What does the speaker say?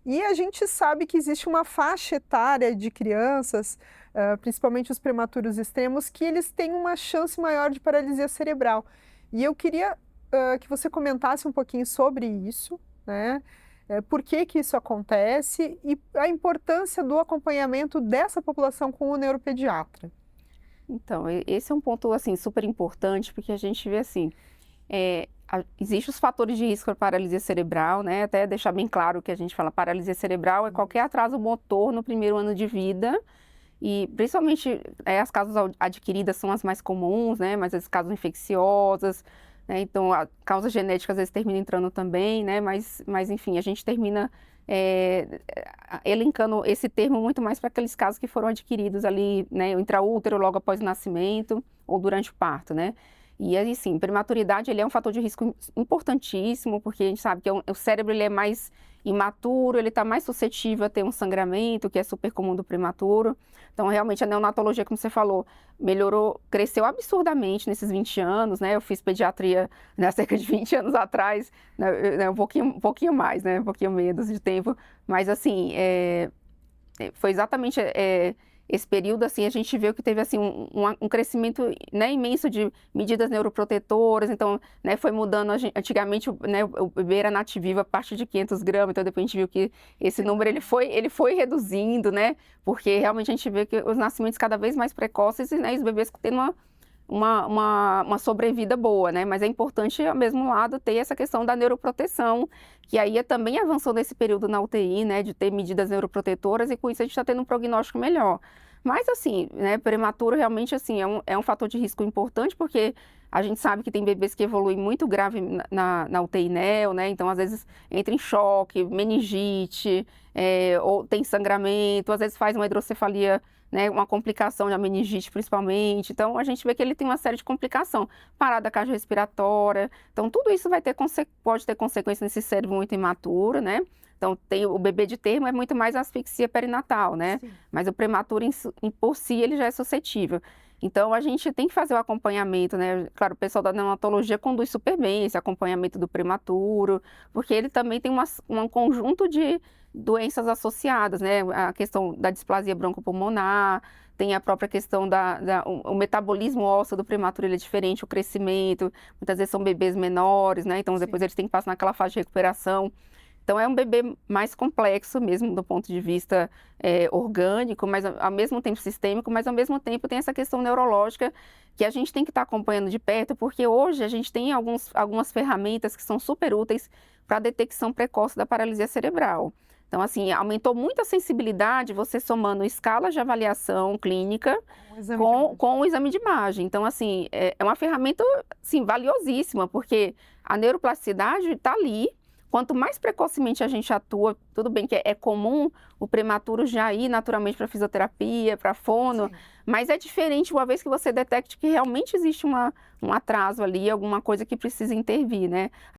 E a gente sabe que existe uma faixa etária de crianças, principalmente os prematuros extremos, que eles têm uma chance maior de paralisia cerebral. E eu queria, que você comentasse um pouquinho sobre isso, né? Por que que isso acontece e a importância do acompanhamento dessa população com o neuropediatra. Então, esse é um ponto, assim, super importante, porque a gente vê assim, existem os fatores de risco para paralisia cerebral, né? Até deixar bem claro que a gente fala paralisia cerebral é qualquer atraso motor no primeiro ano de vida, e principalmente as causas adquiridas são as mais comuns, né? Mas as causas infecciosas, né? Então, a causa genética às vezes termina entrando também, né? Mas enfim, a gente termina é, elencando esse termo muito mais para aqueles casos que foram adquiridos ali, né? Intraútero, logo após o nascimento ou durante o parto, né? E aí, sim, prematuridade ele é um fator de risco importantíssimo, porque a gente sabe que o cérebro ele é mais imaturo, ele está mais suscetível a ter um sangramento, que é super comum do prematuro. Então, realmente, a neonatologia, como você falou, melhorou, cresceu absurdamente nesses 20 anos, né? Eu fiz pediatria, né, há cerca de 20 anos atrás, né, um pouquinho mais, né? Um pouquinho menos de tempo, mas, assim, foi exatamente esse período, assim, a gente viu que teve, assim, um crescimento, né, imenso de medidas neuroprotetoras, então, né, foi mudando, antigamente, né, o bebê era nativo a partir de 500 gramas, então depois a gente viu que esse número, ele foi reduzindo, né, porque realmente a gente vê que os nascimentos cada vez mais precoces, né, e os bebês tendo uma sobrevida boa, né? Mas é importante, ao mesmo lado, ter essa questão da neuroproteção, que aí também avançou nesse período na UTI, né? De ter medidas neuroprotetoras e com isso a gente está tendo um prognóstico melhor. Mas, assim, né? Prematuro realmente, assim, é um fator de risco importante, porque a gente sabe que tem bebês que evoluem muito grave na UTI neo, né? Então, às vezes, entra em choque, meningite, ou tem sangramento, às vezes faz uma hidrocefalia, né, uma complicação da meningite principalmente. Então, a gente vê que ele tem uma série de complicação, parada cardiorrespiratória. Então, tudo isso pode ter consequência nesse cérebro muito imaturo, né? Então, tem o bebê de termo é muito mais asfixia perinatal, né? Sim. Mas o prematuro por si, ele já é suscetível. Então, a gente tem que fazer o acompanhamento, né? Claro, o pessoal da neonatologia conduz super bem esse acompanhamento do prematuro, porque ele também tem um conjunto de doenças associadas, né? A questão da displasia broncopulmonar, tem a própria questão o metabolismo ósseo do prematuro, ele é diferente, o crescimento, muitas vezes são bebês menores, né? Então depois Sim. eles têm que passar naquela fase de recuperação. Então é um bebê mais complexo mesmo do ponto de vista orgânico, mas ao mesmo tempo sistêmico, mas ao mesmo tempo tem essa questão neurológica que a gente tem que estar acompanhando de perto, porque hoje a gente tem algumas ferramentas que são super úteis para a detecção precoce da paralisia cerebral. Então, assim, aumentou muito a sensibilidade você somando escalas de avaliação clínica Um exame de com, imagem. com o exame de imagem. Então, assim, é uma ferramenta, assim, valiosíssima, porque a neuroplasticidade está ali. Quanto mais precocemente a gente atua, tudo bem que é comum o prematuro já ir naturalmente para fisioterapia, para fono, Sim. mas é diferente uma vez que você detecte que realmente existe um atraso ali, alguma coisa que precisa intervir, né?